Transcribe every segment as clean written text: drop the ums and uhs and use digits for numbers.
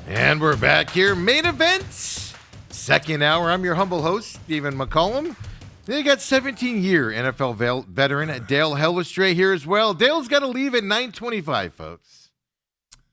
And we're back here. Main events. Second hour. I'm your humble host, Stephen McCollum. Then you got 17-year NFL veteran Dale Hellestrae here as well. Dale's got to leave at 9:25, folks.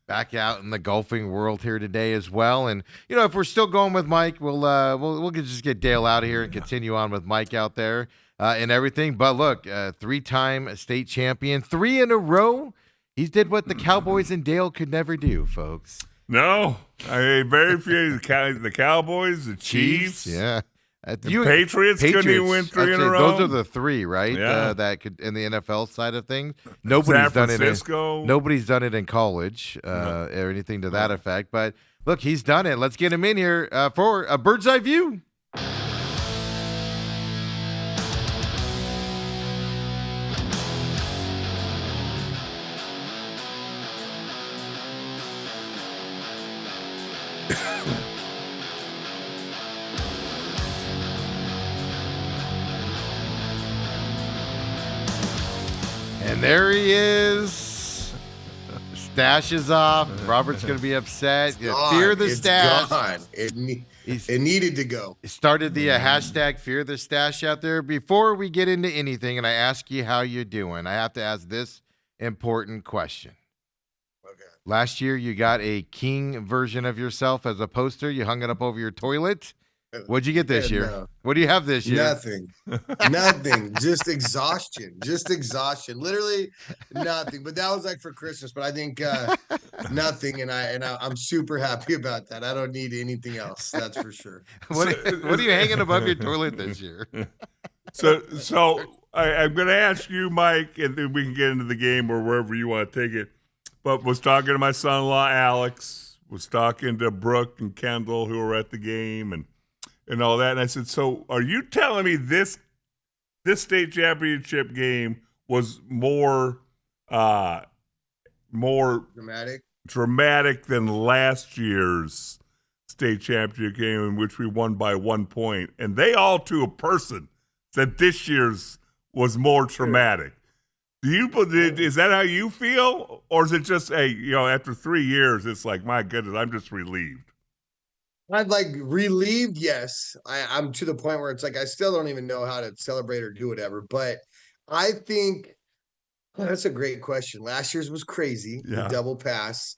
Back out in the golfing world here today as well. And, you know, if we're still going with Mike, we'll just get Dale out of here and continue on with Mike out there and everything. But look, three-time state champion, 3 in a row. He did what the Cowboys and Dale could never do, folks. No, I mean, very few. The Cowboys, the Chiefs, yeah, the Patriots couldn't even win 3 in a row. Those are the 3, right? Yeah. That could in the NFL side of things. Nobody's done it. Nobody's done it in college or anything to that effect. But look, he's done it. Let's get him in here for a bird's eye view. And there he is. Stash is off. Robert's going to be upset. Fear the stash. Gone. It needed to go. Started the hashtag Fear the Stash out there. Before we get into anything, and I ask you how you're doing, I have to ask this important question. Okay. Last year, you got a king version of yourself as a poster. You hung it up over your toilet. What'd you get this year? No. What do you have this year? Nothing. Just exhaustion. Literally nothing. But that was like for Christmas. But I think nothing. And I'm super happy about that. I don't need anything else. That's for sure. What are you hanging above your toilet this year? So I'm going to ask you, Mike, and then we can get into the game or wherever you want to take it. But was talking to my son-in-law, Alex, was talking to Brooke and Kendall, who were at the game, and all that. And I said, so are you telling me this state championship game was more dramatic than last year's state championship game, in which we won by 1 point? And they all, to a person, said this year's was more traumatic. Is that how you feel? Or is it just, after 3 years, it's like, my goodness, I'm just relieved? I'd like relieved, yes. I'm to the point where it's like I still don't even know how to celebrate or do whatever. But I think that's a great question. Last year's was crazy, the double pass.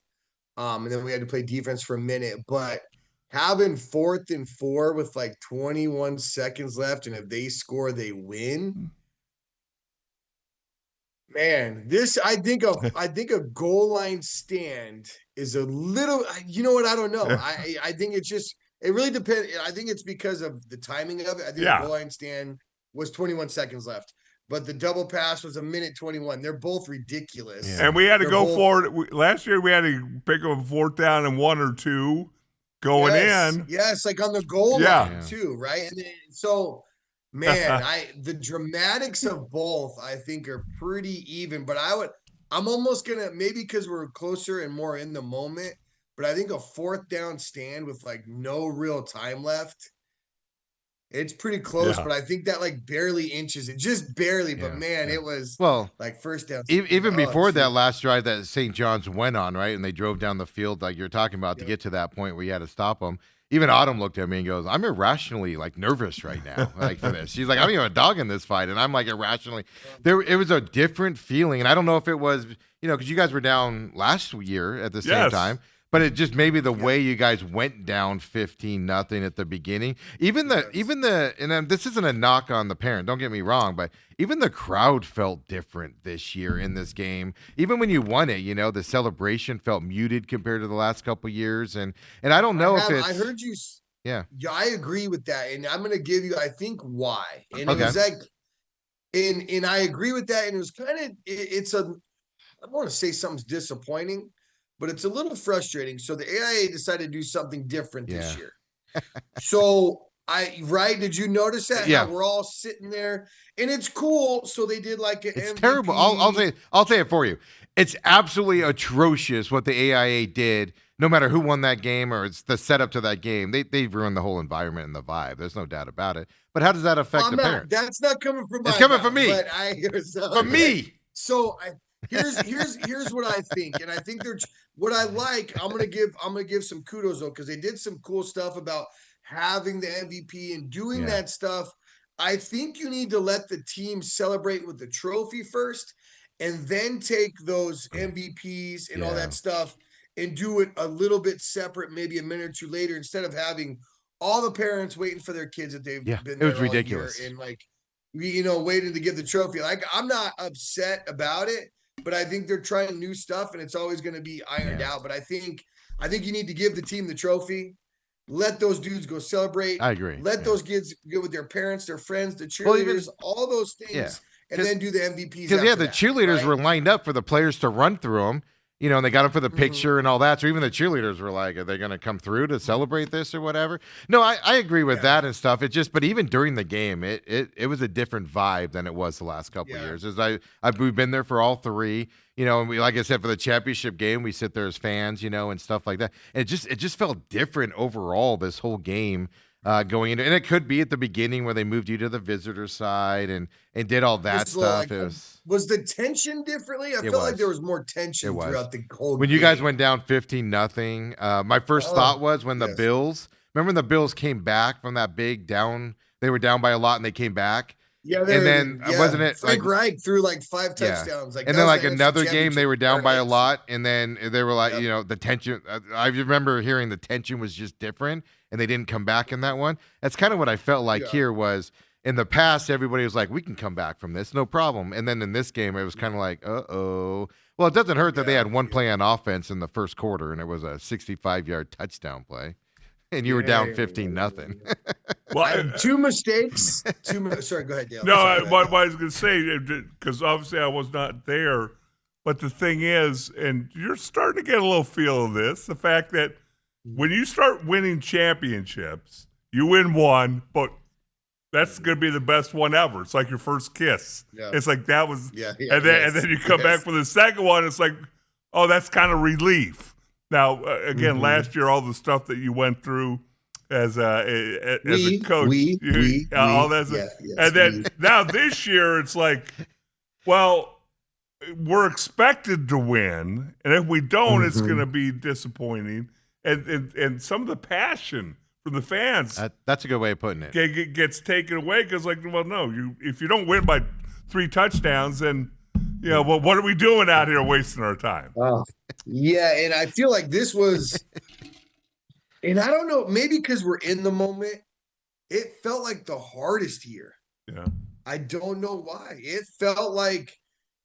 And then we had to play defense for a minute. But having 4th and 4 with like 21 seconds left, and if they score, they win. Man, I think a goal line stand is a little, you know what? I don't know. I think it really depends. I think it's because of the timing of it. I think the goal line stand was 21 seconds left, but the double pass was 1:21. They're both ridiculous. Yeah. And we had to go forward. Last year, we had to pick up a 4th down and 1 or 2 going in. Yes, like on the goal line too, right? And then, so, man, the dramatics of both, I think, are pretty even. But I'm almost gonna, maybe because we're closer and more in the moment, but I think a 4th down stand with like no real time left, it's pretty close. But I think that like barely inches it, just barely. But man, it was like first down. Even before that last drive that St. John's went on, right, and they drove down the field like you're talking about to get to that point where you had to stop them. Even Autumn looked at me and goes, I'm irrationally like nervous right now, like for this. She's like, I'm even a dog in this fight. And I'm like irrationally it was a different feeling. And I don't know if it was, because you guys were down last year at the same time, but it just maybe the way you guys went down 15-0 at the beginning, and then this isn't a knock on the parent, don't get me wrong, but even the crowd felt different this year in this game. Even when you won it, the celebration felt muted compared to the last couple years. And I don't know if it's... I heard you... Yeah, I agree with that. And I'm going to give you, I think, why. And it was like... And I agree with that. And it was kind of... I don't want to say something's disappointing, but it's a little frustrating. So the AIA decided to do something different this year. So... Did you notice that? Yeah. How we're all sitting there and it's cool. So they did like an It's MVP. terrible. I'll say it for you. It's absolutely atrocious what the AIA did, no matter who won that game or it's the setup to that game. They've ruined the whole environment and the vibe. There's no doubt about it. But how does that affect the parents? That's not coming from my It's coming from me. But from me. So here's what I think, and I think they're what I like. I'm gonna give some kudos though, because they did some cool stuff about having the MVP and doing that stuff. I think you need to let the team celebrate with the trophy first, and then take those MVPs and all that stuff and do it a little bit separate, maybe a minute or two later, instead of having all the parents waiting for their kids that they've been there it was ridiculous. and like, waiting to give the trophy. Like, I'm not upset about it, but I think they're trying new stuff, and it's always going to be ironed out. But I think you need to give the team the trophy. Let those dudes go celebrate. I agree. Let those kids go with their parents, their friends, the cheerleaders, all those things, and then do the MVPs. Because the cheerleaders were lined up for the players to run through them. And they got them for the picture and all that. So even the cheerleaders were like, are they going to come through to celebrate this or whatever? No, I agree with that and stuff. It just, but even during the game, it was a different vibe than it was the last couple of years. As we've been there for all three, and we, like I said, for the championship game, we sit there as fans, and stuff like that. And it just felt different overall this whole game. Going into, and it could be at the beginning where they moved you to the visitor side and did all that stuff. Like, was the tension differently? I felt like there was more tension throughout the whole when game. You guys went down 15-0. My first thought was when the Bills, remember when the Bills came back from that big down, they were down by a lot and they came back. Yeah, and then wasn't it Frank Reich threw like 5 touchdowns? Like, and then like another game they were down by a lot, and then they were like, the tension. I remember hearing the tension was just different, and they didn't come back in that one. That's kind of what I felt like here was in the past. Everybody was like, we can come back from this, no problem. And then in this game, it was kind of like, uh-oh. Well, it doesn't hurt that they had one play on offense in the first quarter, and it was a 65-yard touchdown play. And you were down 15-0. Well, 2 mistakes. Sorry, go ahead, Dale. No, what I was going to say, because obviously I was not there, but the thing is, and you're starting to get a little feel of this, the fact that when you start winning championships, you win one, but that's going to be the best one ever. It's like your first kiss. Yeah. It's like that was, and then you come back for the second one. It's like, oh, that's kind of relief. Now, again, last year, all the stuff that you went through as a coach, all that, and then now this year, it's like, well, we're expected to win, and if we don't, it's going to be disappointing. And some of the passion from the fans, that's a good way of putting it, gets taken away because, like, well, no, if you don't win by 3 touchdowns, then well, what are we doing out here wasting our time? Yeah, and I feel like this was, and I don't know, maybe because we're in the moment, it felt like the hardest year. Yeah. I don't know why. It felt like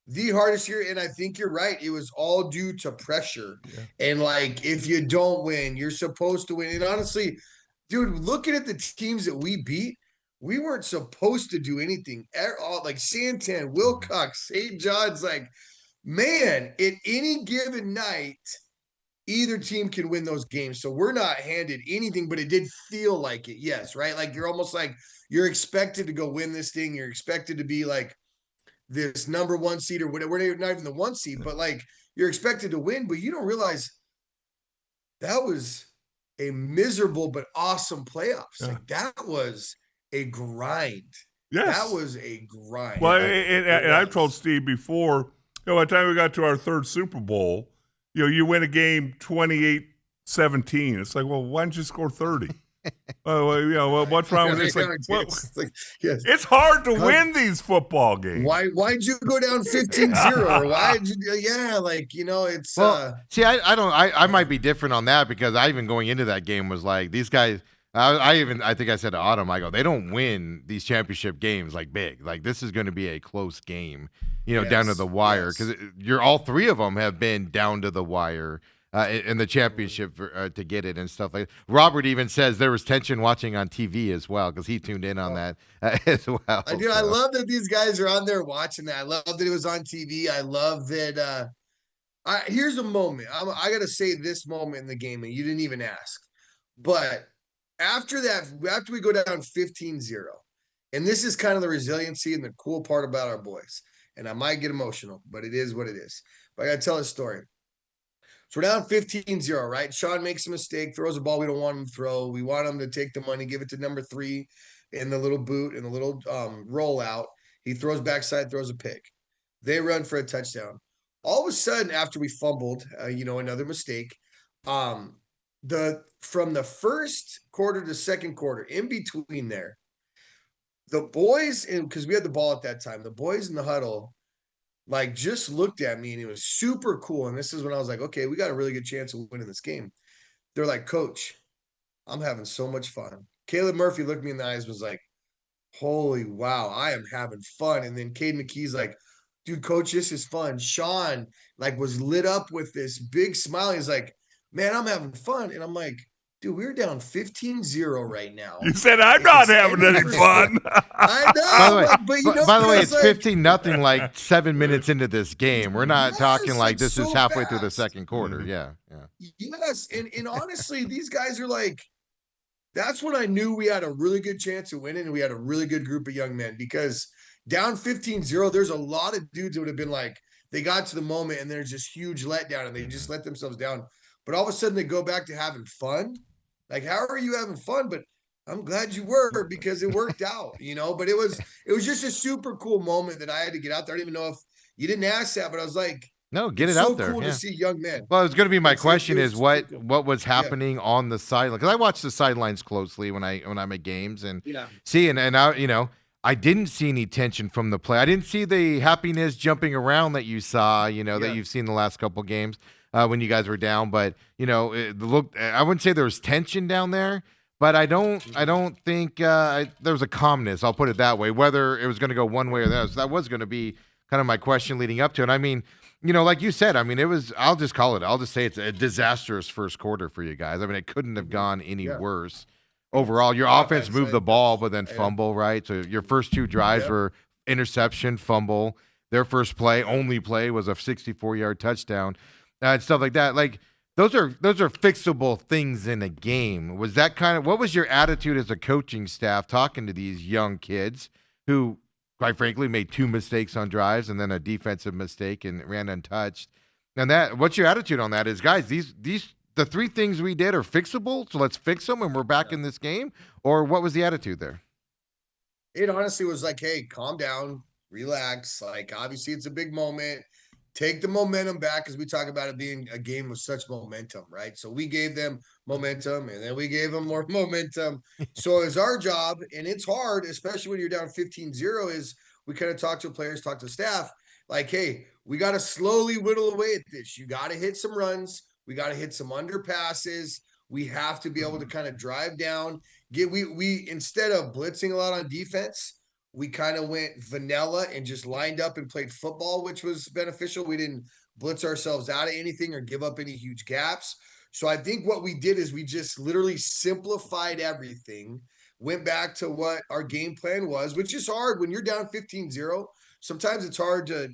the hardest year, and I think you're right. It was all due to pressure. Yeah. And, like, if you don't win, you're supposed to win. And honestly, dude, looking at the teams that we beat, we weren't supposed to do anything at all. Like Santan, Wilcox, St. John's, like, man, at any given night, either team can win those games. So we're not handed anything, but it did feel like it. Yes, right? Like, you're almost like you're expected to go win this thing. You're expected to be like this number 1 seed or whatever. We're not even the 1 seed, but like you're expected to win, but you don't realize that was a miserable but awesome playoffs. Yeah. Like, that was a grind. Yes. That was a grind. Well, and I've told Steve before, by the time we got to our 3rd Super Bowl, you win a game 28-17. It's like, well, why didn't you score 30? What's wrong with this? It's hard to win these football games. Why'd you go down 15-0? Or why did you? Yeah, like, it's. Well, see, I don't. I might be different on that because I even going into that game was like these guys. I think I said to Autumn, I go, they don't win these championship games like big. Like, this is going to be a close game, down to the wire, because all 3 of them have been down to the wire in the championship to get it and stuff like that. Robert even says there was tension watching on TV as well because he tuned in on that as well. I love that these guys are on there watching that. I love that it was on TV. I love that. Here's a moment. I got to say this moment in the game, and you didn't even ask, but after we go down 15-0, and this is kind of the resiliency and the cool part about our boys, and I might get emotional, but it is what it is. But I got to tell a story. So we're down 15-0, right? Sean makes a mistake, throws a ball we don't want him to throw. We want him to take the money, give it to number 3 in the little boot and the little rollout. He throws backside, throws a pick. They run for a touchdown. all of a sudden, after we fumbled, another mistake, from the first quarter to second quarter, in between there, the boys, and because we had the ball at that time, the boys in the huddle, like, just looked at me, and it was super cool. And this is when I was like, okay, we got a really good chance of winning this game. They're like, Coach, I'm having so much fun. Caleb Murphy looked me in the eyes, was like, holy wow, I am having fun. And then Cade McKee's like, dude, Coach, this is fun. Sean, like, was lit up with this big smile. He's like, man, I'm having fun. And I'm like, dude, we're down 15-0 right now. You said I'm not having any fun. I know, by the way, it's 15-0 like 7 minutes into this game. We're not talking like this is halfway through the second quarter. Mm-hmm. Yeah. Yes, and honestly, these guys are like, that's when I knew we had a really good chance of winning, and we had a really good group of young men, because down 15-0, there's a lot of dudes that would have been like, they got to the moment and there's this huge letdown and they just let themselves down. But all of a sudden they go back to having fun. Like, how are you having fun? But I'm glad you were, because it worked out, but it was just a super cool moment that I had to get out there. I don't even know if you didn't ask that, but I was like, no, get it out there. So cool to see young men. Well, it's going to be my question is what was happening on the sideline, because I watch the sidelines closely when I'm at games and see, and I, I didn't see any tension from the play. I didn't see the happiness jumping around that you saw, that you've seen the last couple games when you guys were down. But I wouldn't say there was tension down there, but I don't think there was a calmness. I'll put it that way. Whether it was going to go one way or the other, so that was going to be kind of my question leading up to it. I mean, like you said, I mean, it was, I'll just say it's a disastrous first quarter for you guys. I mean, it couldn't have gone any worse. Overall, your offense moved the ball, but then fumble, right? So your first two drives were interception, fumble. Their first only play was a 64-yard touchdown and stuff like that. Like, those are fixable things in a game. Was that what was your attitude as a coaching staff talking to these young kids who, quite frankly, made two mistakes on drives and then a defensive mistake and ran untouched? And what's your attitude on that? Is, guys, the three things we did are fixable, so let's fix them and we're back in this game? Or what was the attitude there? It honestly was like, hey, calm down, relax. Like, obviously it's a big moment. Take the momentum back, because we talk about it being a game with such momentum, right? So we gave them momentum, and then we gave them more momentum. So it's our job, and it's hard, especially when you're down 15-0, is we kind of talk to players, talk to staff, like, hey, we got to slowly whittle away at this. You got to hit some runs. We got to hit some underpasses. We have to be able to kind of drive down. We instead of blitzing a lot on defense, we kind of went vanilla and just lined up and played football, which was beneficial. We didn't blitz ourselves out of anything or give up any huge gaps. So I think what we did is we just literally simplified everything, went back to what our game plan was, which is hard when you're down 15-0. Sometimes it's hard to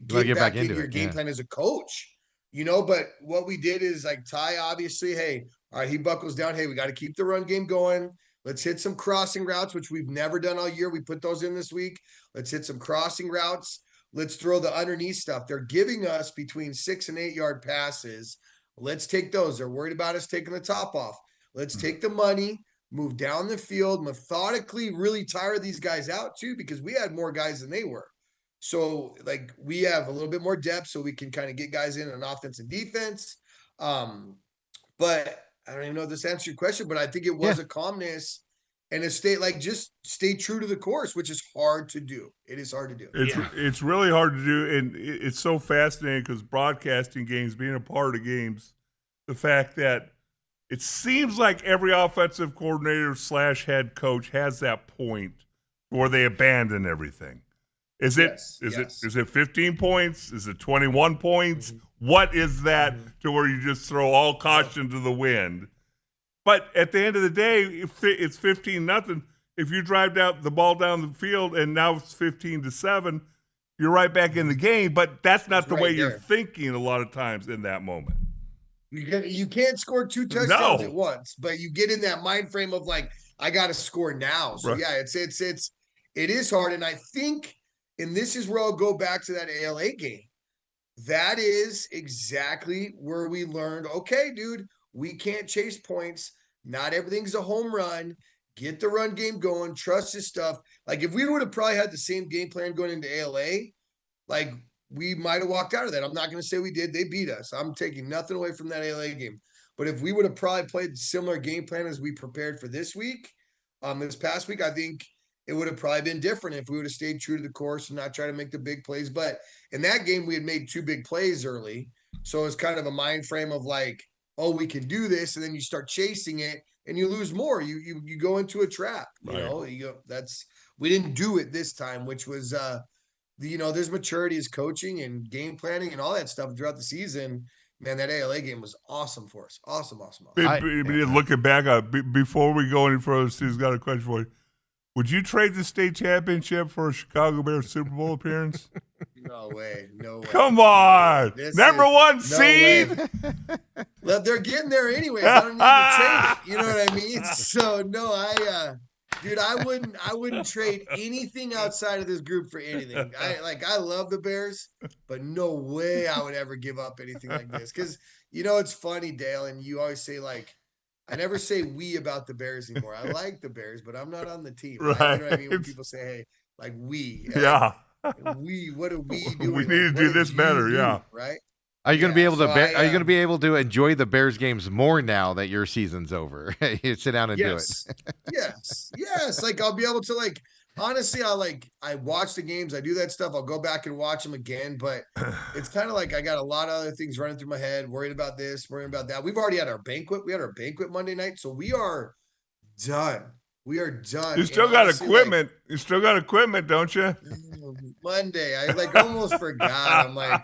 get back into your game plan as a coach, but what we did is, like, Ty, obviously, hey, all right, he buckles down. Hey, we got to keep the run game going. Let's hit some crossing routes, which we've never done all year. We put those in this week. Let's hit some crossing routes. Let's throw the underneath stuff. They're giving us between 6 and 8 yard passes. Let's take those. They're worried about us taking the top off. Let's take the money, move down the field, methodically really tire these guys out too, because we had more guys than they were. So, like, we have a little bit more depth, so we can kind of get guys in on offense and defense. But I don't even know if this answers your question, but I think it was a calmness and a just stay true to the course, which is hard to do. It is hard to do. It's really hard to do, and it's so fascinating because broadcasting games, being a part of games, the fact that it seems like every offensive coordinator / head coach has that point where they abandon everything. Is it 15 points? Is it 21 points? Mm-hmm. What is that to where you just throw all caution to the wind? But at the end of the day, if it's 15-0, if you drive the ball down the field and now it's 15-7, you're right back in the game. But that's not the way you're thinking a lot of times in that moment. You can't score 2 touchdowns at once, but you get in that mind frame of, like, I got to score now. So it is hard, and I think. And this is where I'll go back to that ALA game. That is exactly where we learned, okay, dude, we can't chase points. Not everything's a home run. Get the run game going. Trust this stuff. Like, if we would have probably had the same game plan going into ALA, like, we might have walked out of that. I'm not going to say we did. They beat us. I'm taking nothing away from that LA game. But if we would have probably played similar game plan as we prepared for this week, this past week, I think it would have probably been different if we would have stayed true to the course and not try to make the big plays. But in that game, we had made 2 big plays early. So it's kind of a mind frame of like, oh, we can do this. And then you start chasing it and you lose more. You go into a trap, we didn't do it this time, which was, there's maturity as coaching and game planning and all that stuff throughout the season. Man, that ALA game was awesome for us. Awesome. Looking back, before we go any further, Steve's got a question for you. Would you trade the state championship for a Chicago Bears Super Bowl appearance? No way. Come on. Number 1 seed? Well, they're getting there anyways. I don't need to trade it. You know what I mean? So, no, dude, I wouldn't trade anything outside of this group for anything. I love the Bears, but no way I would ever give up anything like this. Because, it's funny, Dale, and you always say, like, I never say we about the Bears anymore. I like the Bears, but I'm not on the team. Right? You know what I mean? When people say, hey, like we. Yeah. Like, what are we doing? We need to do this better, yeah. Right? Are you going to be able to? Are you going to be able to enjoy the Bears games more now that your season's over? You sit down and do it. Yes. Like I'll be able to like. Honestly, I watch the games. I do that stuff. I'll go back and watch them again. But it's kind of like I got a lot of other things running through my head. Worried about this, worried about that. We've already had our banquet. We had our banquet Monday night, so we are done. We are done. You still got equipment. You still got equipment, don't you? Monday, I almost forgot. I'm like,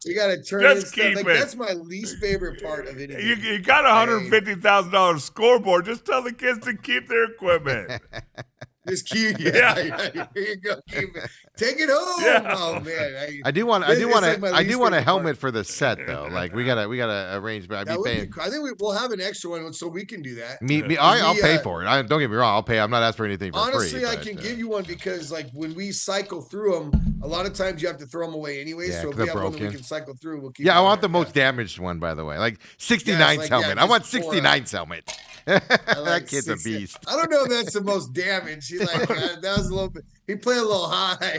you got to turn just it. Keep it. That's my least favorite part of it. You got $150,000 scoreboard. Just tell the kids to keep their equipment. Just keep it. Yeah. Here you go. Keep it. Take it home. Yeah. Oh man. I do want a helmet for the set though. Like we gotta arrange. I think we'll have an extra one so we can do that. I'll pay for it. Don't get me wrong. I'll pay. I'm not asking for anything for honestly, free. I can give you one because like when we cycle through them, a lot of times you have to throw them away anyway. Yeah, so if we have one that we can cycle through, we'll keep. Yeah, I want the most damaged one, by the way. Like 69's helmet. I want 69's helmet. That kid's a beast. I don't know if that's the most damaged. That was a little bit. He played a little high.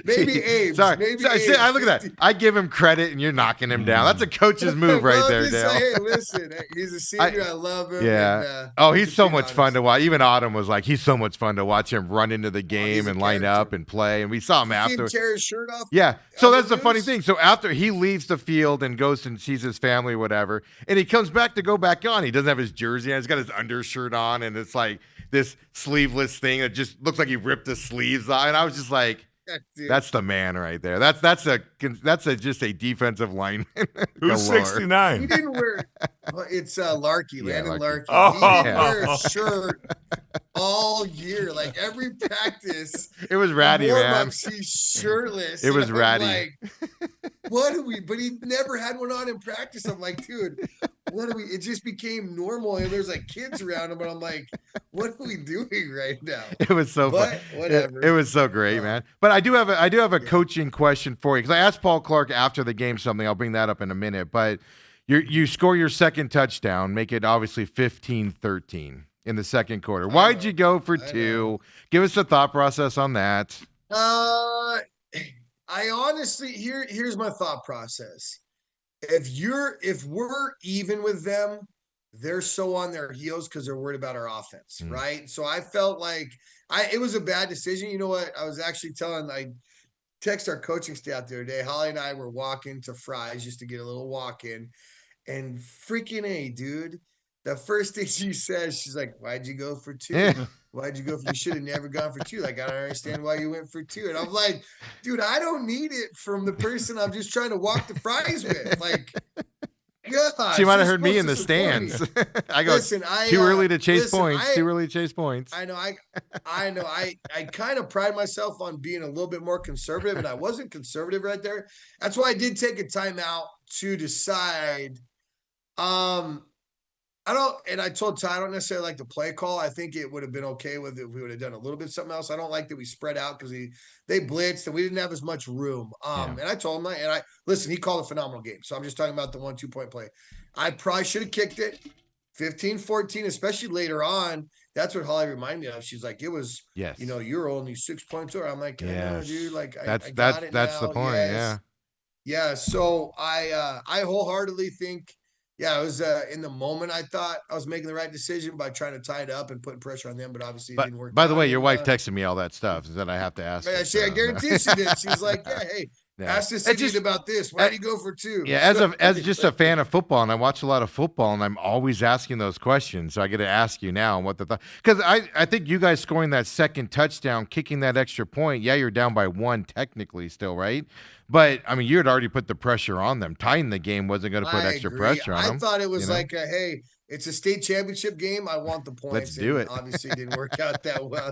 Maybe Abe. Sorry. Maybe Abe. I look at that. I give him credit, and you're knocking him down. That's a coach's move right there, Dale. Hey, listen, he's a senior. I love him. Yeah. And, he's so much fun to watch. Even Autumn was like, he's so much fun to watch him run into the game and line up and play. And we saw him after. Tear his shirt off. Yeah. So that's the funny thing. So after he leaves the field and goes and sees his family or whatever, and he comes back to go back on, he doesn't have his jersey on. He's got his undershirt on, and it's like this sleeveless thing that just looks like he ripped the sleeves off. And I was just like, that's the man right there. That's just a defensive lineman. Who's 69? He didn't wear. It's Larky, Landon Larky. Oh. He didn't wear a shirt all year. Like every practice, it was ratty, man. He's shirtless. It was ratty. Like, what do we? But he never had one on in practice. I'm like, dude, what do we? It just became normal, and there's like kids around him, but I'm like, what are we doing right now? It was so fun. Whatever. It was so great, man. But I do have a coaching question for you because I asked Paul Clark after the game something. I'll bring that up in a minute. But you score your second touchdown, make it obviously 15-13 in the second quarter. Why'd you go for 2? Give us a thought process on that. I honestly here's my thought process. If we're even with them, they're so on their heels because they're worried about our offense, right? So I felt like it was a bad decision. You know what? I was actually I text our coaching staff the other day. Holly and I were walking to Fry's just to get a little walk in, and freaking A, dude. The first thing she says, she's like, "Why'd you go for 2? Why'd you go for? You should have never gone for 2. Like, I don't understand why you went for 2." And I'm like, dude, I don't need it from the person I'm just trying to walk the Fries with. Like, God, she might have heard me in the stands. I go, listen, too early to chase points. Too early to chase points. I know. I kind of pride myself on being a little bit more conservative, and I wasn't conservative right there. That's why I did take a timeout to decide. I told Ty, I don't necessarily like the play call. I think it would have been okay with it if we would have done a little bit something else. I don't like that we spread out because they blitzed and we didn't have as much room. And I told him, listen, he called a phenomenal game. So I'm just talking about the 1-2 point play. I probably should have kicked it 15, 14, especially later on. That's what Holly reminded me of. She's like, it was, Yes. you're only 6 points over. I'm like, I know, dude. Like, I got it that's now. the point. Yes. Yeah. Yeah. So I wholeheartedly think, it was in the moment I thought I was making the right decision by trying to tie it up and putting pressure on them, but obviously it didn't work. By the way, your wife texted me all that stuff that I have to ask. I guarantee she did. She's like, hey, ask this idiot about this. Why do you go for 2? Yeah, as just a fan of football, and I watch a lot of football, and I'm always asking those questions. So I get to ask you now what the thought, because I think you guys scoring that second touchdown, kicking that extra point. Yeah, you're down by 1 technically still, right? But I mean, you had already put the pressure on them. Tying the game wasn't going to put extra pressure on them. I thought it was like, hey, it's a state championship game. I want the points. Let's do it. Obviously, it didn't work out that well.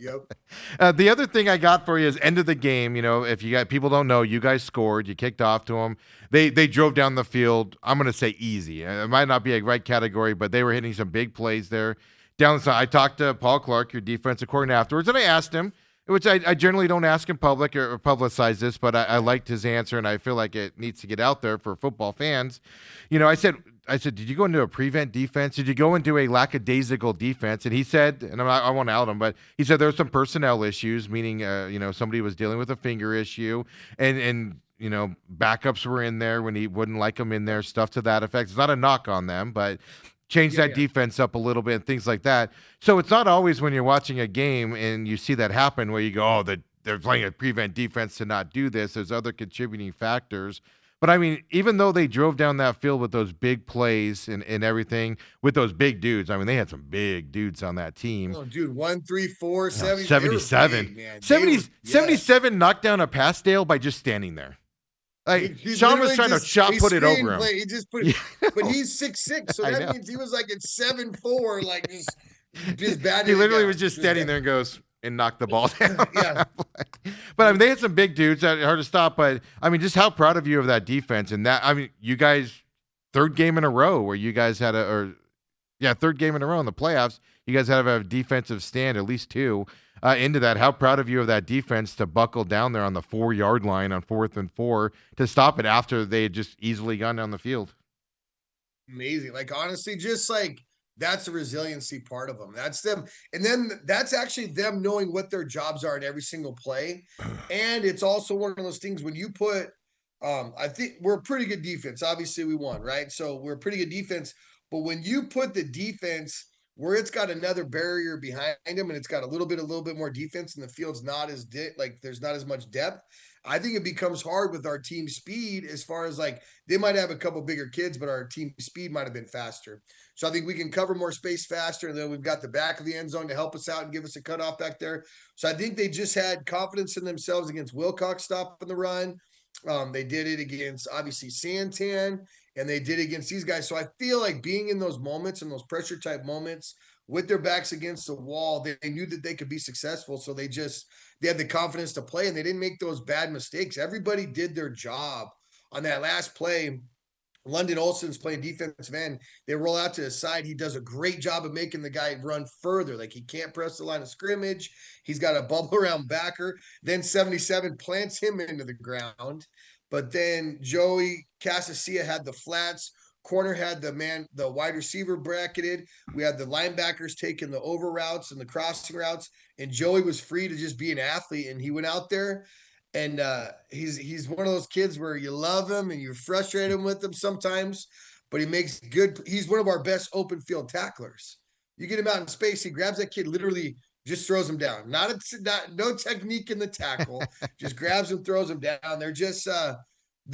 Yep. The other thing I got for you is end of the game. If you got people don't know, you guys scored. You kicked off to them. They drove down the field. I'm going to say easy. It might not be a right category, but they were hitting some big plays there. Down the side, I talked to Paul Clark, your defensive coordinator, afterwards, and I asked him, which I generally don't ask in public or publicize this, but I liked his answer, and I feel like it needs to get out there for football fans. I said, did you go into a prevent defense? Did you go into a lackadaisical defense? And he said, and I won't out him, but he said there were some personnel issues, meaning, somebody was dealing with a finger issue, and backups were in there when he wouldn't like them in there, stuff to that effect. It's not a knock on them, but change that defense up a little bit and things like that. So it's not always when you're watching a game and you see that happen where you go, oh, they're playing a prevent defense to not do this. There's other contributing factors. But, I mean, even though they drove down that field with those big plays and everything, with those big dudes, I mean, they had some big dudes on that team. Oh, dude, 1, 3, 4, 70, 77. Big, 77 knocked down a pass, Dale, by just standing there. Like, Sean was trying to shot put it over him. He just put it, but he's 6'6", so that means he was like at 7'4", like just bad. He literally was just standing there and goes and knocked the ball down. Yeah. But I mean, they had some big dudes that hard to stop. But I mean, just how proud of you of that defense and that. I mean, you guys, third game in a row where you guys had third game in a row in the playoffs. You guys have a defensive stand, at least 2. Into that, how proud of you of that defense to buckle down there on the 4-yard line on 4th and 4 to stop it after they had just easily gone down the field. Amazing. Like, honestly, just like that's the resiliency part of them. That's them. And then that's actually them knowing what their jobs are in every single play. And it's also one of those things when you put, I think we're a pretty good defense. Obviously we won, right? So we're a pretty good defense, but when you put the defense where it's got another barrier behind him and it's got a little bit more defense and the field's not as there's not as much depth, I think it becomes hard with our team speed as far as like they might have a couple bigger kids, but our team speed might have been faster. So I think we can cover more space faster. And then we've got the back of the end zone to help us out and give us a cutoff back there. So I think they just had confidence in themselves against Wilcox stopping the run. They did it against obviously Santan, and they did it against these guys. So I feel like being in those moments and those pressure type moments with their backs against the wall, they knew that they could be successful. So they had the confidence to play and they didn't make those bad mistakes. Everybody did their job on that last play. London Olsen's playing defensive end. They roll out to his side. He does a great job of making the guy run further. Like he can't press the line of scrimmage. He's got a bubble around backer. Then 77 plants him into the ground. But then Joey Casasilla had the flats. Corner had the wide receiver bracketed. We had the linebackers taking the over routes and the crossing routes. And Joey was free to just be an athlete. And he went out there. And he's one of those kids where you love him and you frustrate him with him sometimes, but he's one of our best open field tacklers. You get him out in space, he grabs that kid, literally just throws him down. No technique in the tackle, just grabs him, throws him down. They're just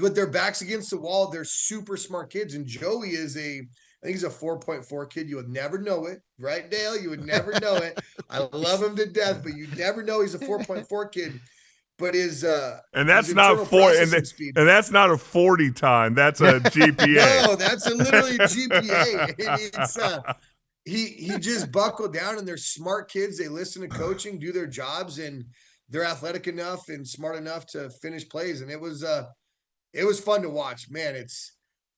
with their backs against the wall, they're super smart kids. And Joey is I think he's a 4.4 kid. You would never know it, right, Dale? You would never know it. I love him to death, but you never know he's a 4.4 kid. But and that's not and that's not a 40 time. That's a GPA. No, that's literally GPA. It's he just buckled down, and they're smart kids. They listen to coaching, do their jobs, and they're athletic enough and smart enough to finish plays. And it was fun to watch. Man, it's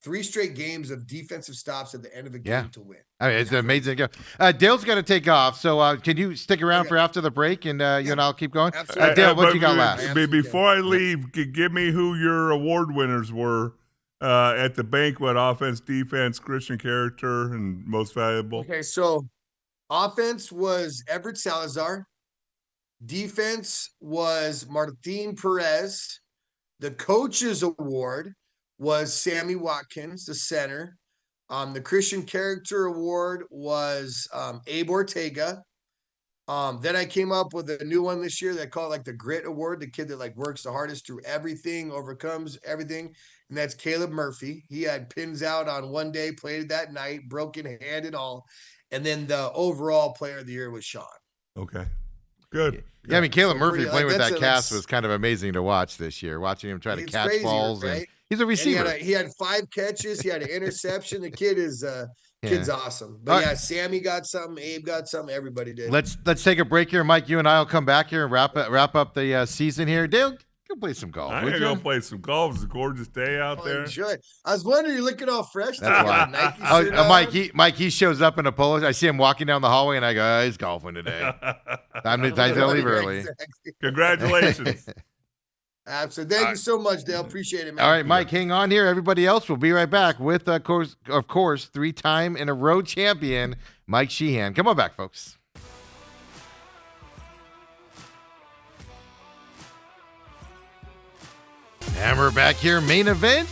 3 straight games of defensive stops at the end of a game to win. I mean, it's amazing. Dale's got to take off, so can you stick around for after the break, and you and I'll keep going? Absolutely. Dale, what you got last? Before I leave, give me who your award winners were At the banquet, offense, defense, Christian character, and most valuable. Okay, so offense was Everett Salazar. Defense was Martin Perez. The coaches award was Sammy Watkins, the center. The Christian Character Award was Abe Ortega. Then I came up with a new one this year that I call it like the Grit Award, the kid that like works the hardest through everything, overcomes everything, and that's Caleb Murphy. He had pins out on one day, played that night, broken hand and all. And then the overall player of the year was Sean. Okay. Good. Yeah, I mean, Caleb Murphy playing with that cast like, was kind of amazing to watch this year. Watching him try to catch crazy, balls, right? and he's a receiver. He had 5 catches. He had an interception. The kid is kid's awesome. But yeah, Sammy got something. Abe got something. Everybody did. Let's take a break here, Mike. You and I will come back here and wrap up the season here. Dale, go play some golf. I'm gonna go play some golf. It's a gorgeous day out there. Enjoy. I was wondering, you're looking all fresh. That's why. Mike, he shows up in a polo. I see him walking down the hallway, and I go, oh, he's golfing today. Time to leave early. Exactly. Congratulations. Absolutely. Thank you so much, Dale. Appreciate it, man. All right, Mike, hang on here. Everybody else, we'll be right back with, of course, 3-time in a row champion, Mike Sheahan. Come on back, folks. And we're back here, main event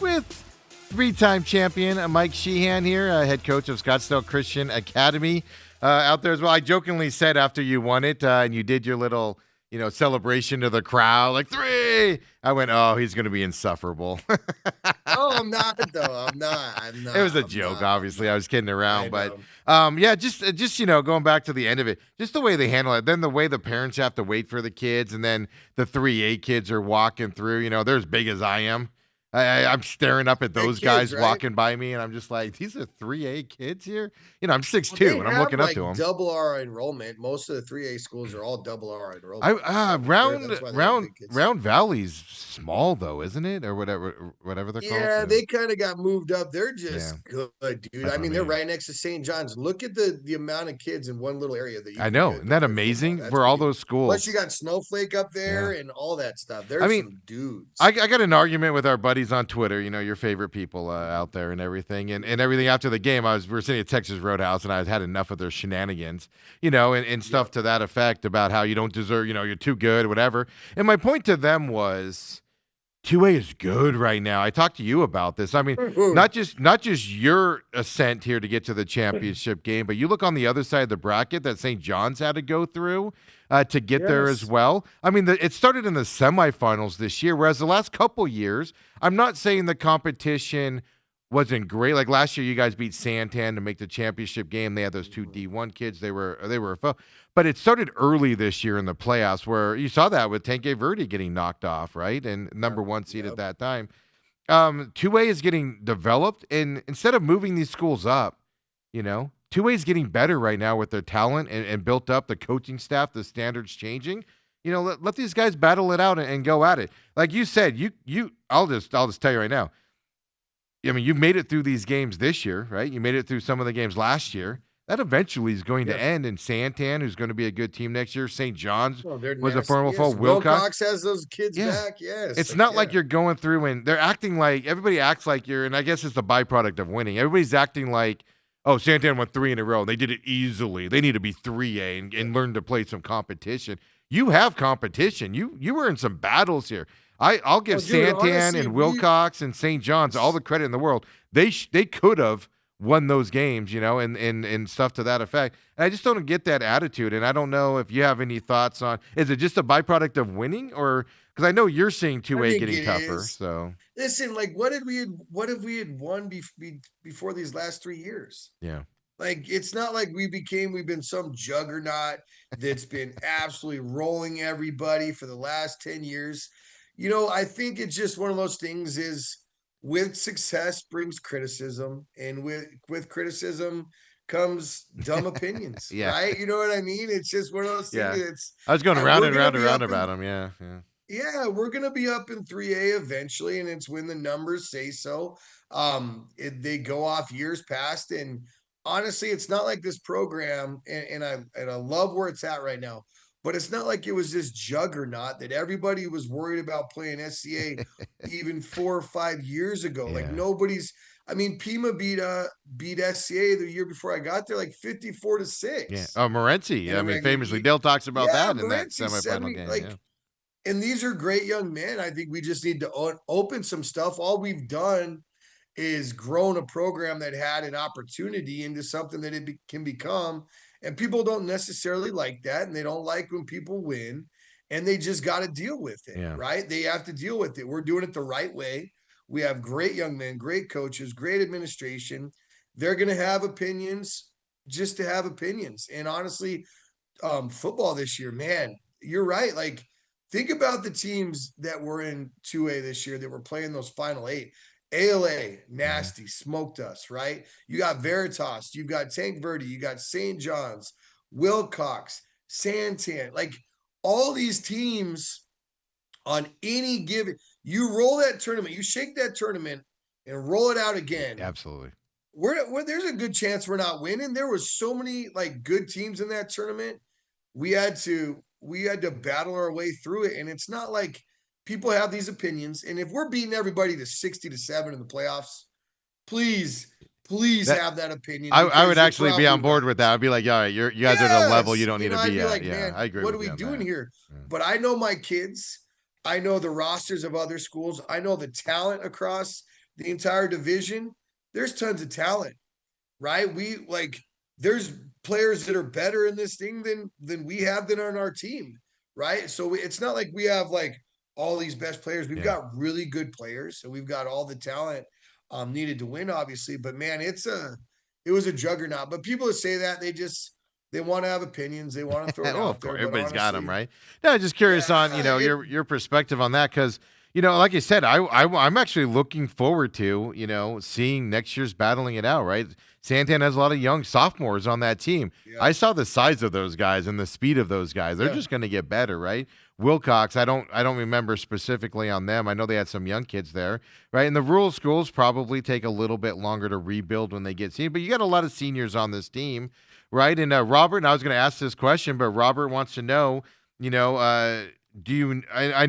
with 3-time champion Mike Sheahan here, head coach of Scottsdale Christian Academy out there as well. I jokingly said after you won it and you did your little, celebration to the crowd, like 3. I went, oh, he's going to be insufferable. Oh, I'm not though. I'm not. It was a joke, obviously. I was kidding around, but yeah, just going back to the end of it, just the way they handle it. Then the way the parents have to wait for the kids, and then the 3A kids are walking through. They're as big as I am. I'm staring up at those guys walking by me, and I'm just like, these are 3A kids here? I'm 6'2", and I'm looking up to them. Double R enrollment. Most of the 3A schools are all double R enrollment. Round Valley's small, though, isn't it? Or whatever they're called. Yeah, they kind of got moved up. They're just good, dude. I mean, they're right next to St. John's. Look at the amount of kids in one little area. I know. Isn't that amazing for all those schools? Plus, you got Snowflake up there and all that stuff. There's some dudes. I got an argument with our buddies on Twitter, your favorite people out there and everything. And everything after the game, we were sitting at Texas Roadhouse, and I had enough of their shenanigans, and stuff to that effect about how you don't deserve, you're too good, whatever. And my point to them was 2A is good right now. I talked to you about this. I mean, not just your ascent here to get to the championship game, but you look on the other side of the bracket that St. John's had to go through to get there as well. I mean, it started in the semifinals this year, whereas the last couple years, I'm not saying the competition wasn't great. Like last year, you guys beat Santan to make the championship game. They had those 2 D1 kids. They were a foe. But it started early this year in the playoffs, where you saw that with Tanque Verde getting knocked off, right? And number 1 seed at that time. 2A is getting developed, and instead of moving these schools up, 2A is getting better right now with their talent and built up, the coaching staff, the standards changing. Let these guys battle it out and go at it. Like you said, I'll just tell you right now. I mean, you made it through these games this year, right? You made it through some of the games last year. That eventually is going to end in Santan, who's going to be a good team next year. St. John's was a formidable foe. Wilcox has those kids back, yes. It's not like you're going through and they're acting like, everybody acts like and I guess it's the byproduct of winning. Everybody's acting like, oh, Santan won 3 in a row. They did it easily. They need to be 3A and learn to play some competition. You have competition. You were in some battles here. I'll give Santan and Wilcox and St. John's all the credit in the world. They could have won those games, and stuff to that effect. And I just don't get that attitude. And I don't know if you have any thoughts on, is it just a byproduct of winning, or because I know you're seeing 2A getting tougher. So listen, like what if we had won before these last 3 years? Yeah. Like, it's not like we've been some juggernaut that's been absolutely rolling everybody for the last 10 years. I think it's just one of those things is with success brings criticism, and with criticism comes dumb opinions, right? You know what I mean? It's just one of those things. I was going around and round about them. Yeah. Yeah, we're going to be up in 3A eventually, and it's when the numbers say so. They go off years past, and honestly, it's not like this program, and I love where it's at right now. but it's not like it was this juggernaut that everybody was worried about playing SCA even 4 or 5 years ago. Like nobody's. I mean, Pima beat SCA the year before I got there, like 54-6. Yeah. Oh, Morency. In I a mean, regular famously, Dale talks about that in that Morency semifinal 70, game. like, and these are great young men. I think we just need to open some stuff. All we've done is grown a program that had an opportunity into something that it can become. And people don't necessarily like that. And they don't like when people win. And they just got to deal with it, right? They have to deal with it. We're doing it the right way. We have great young men, great coaches, great administration. They're going to have opinions just to have opinions. And honestly, football this year, man, you're right. Like, think about the teams that were in 2A this year that were playing those final 8. ALA, nasty, smoked us, right? You got Veritas, you got Tank Verde, you got St. John's, Wilcox, Santan, like all these teams on any given, you roll that tournament, you shake that tournament and roll it out again. Absolutely. There's a good chance we're not winning. There was so many like good teams in that tournament. We had to battle our way through it. And it's not like people have these opinions. And if we're beating everybody to 60-7 in the playoffs, please have that opinion. I would actually be on board with that. I'd be like, all right, you guys are at a level you don't need to be at. Like, man, I agree. What are we doing here? But I know my kids. I know the rosters of other schools. I know the talent across the entire division. There's tons of talent, right? There's players that are better in this thing than we have than on our team, right? So it's not like we have like all these best players. We've got really good players, so we've got all the talent needed to win, obviously. But man, it was a juggernaut. But people that say that they want to have opinions. They want to throw it out there. Everybody's got them, right? No, just curious on your perspective on that, because like I said, I'm actually looking forward to seeing next year's battling it out, right? Santan has a lot of young sophomores on that team. Yeah. I saw the size of those guys and the speed of those guys. They're just going to get better, right? Wilcox, I don't remember specifically on them. I know they had some young kids there, right? And the rural schools probably take a little bit longer to rebuild when they get senior, but you got a lot of seniors on this team, right? And Robert, and I was going to ask this question, but Robert wants to know, I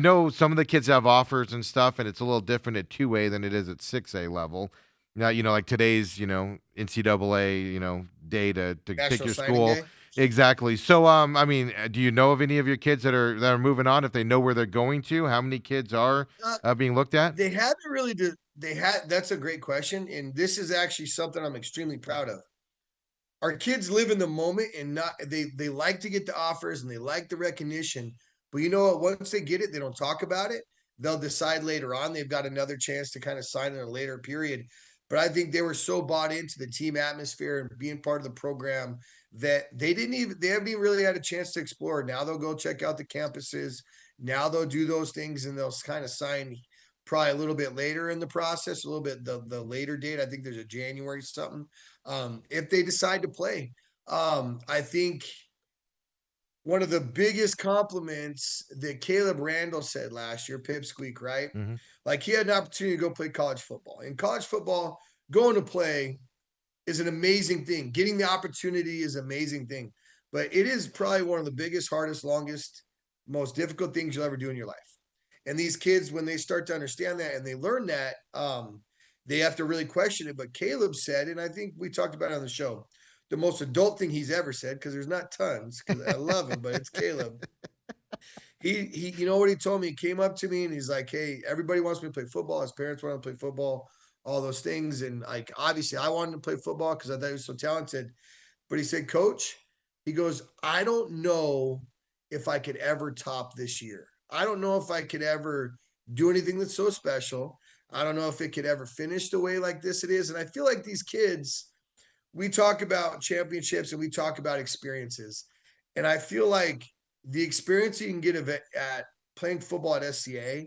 know some of the kids have offers and stuff, and it's a little different at 2A than it is at 6A level. Now, like today's, NCAA, day to pick your school. Day. Exactly. So, do you know of any of your kids that are moving on, if they know where they're going to? How many kids are being looked at? They haven't really that's a great question. And this is actually something I'm extremely proud of. Our kids live in the moment and they like to get the offers and they like the recognition. But you know what? Once they get it, they don't talk about it. They'll decide later on. They've got another chance to kind of sign in a later period. But I think they were so bought into the team atmosphere and being part of the program that they haven't even really had a chance to explore. Now they'll go check out the campuses. Now they'll do those things and they'll kind of sign probably a little bit later in the process, a little bit the later date. I think there's a January something. If they decide to play, I think one of the biggest compliments that Caleb Randall said last year, Pipsqueak, right? Mm-hmm. Like he had an opportunity to go play college football. In college football, going to play is an amazing thing. Getting the opportunity is an amazing thing. But it is probably one of the biggest, hardest, longest, most difficult things you'll ever do in your life. And these kids, when they start to understand that and they learn that, they have to really question it. But Caleb said, and I think we talked about it on the show, the most adult thing he's ever said, because there's not tons, because I love him, but it's Caleb. He, you know what he told me? He came up to me and he's like, hey, everybody wants me to play football. His parents want to play football, all those things. And like, obviously I wanted to play football because I thought he was so talented. But he said, Coach, he goes, I don't know if I could ever top this year. I don't know if I could ever do anything that's so special. I don't know if it could ever finish the way like this it is. And I feel like these kids, we talk about championships and we talk about experiences. And I feel like the experience you can get at playing football at SCA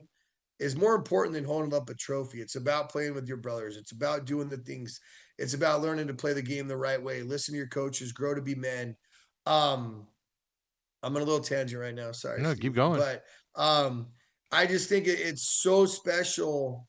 is more important than holding up a trophy. It's about playing with your brothers. It's about doing the things. It's about learning to play the game the right way. Listen to your coaches, grow to be men. I'm on a little tangent right now. Sorry. No, Steve. Keep going. But I just think it's so special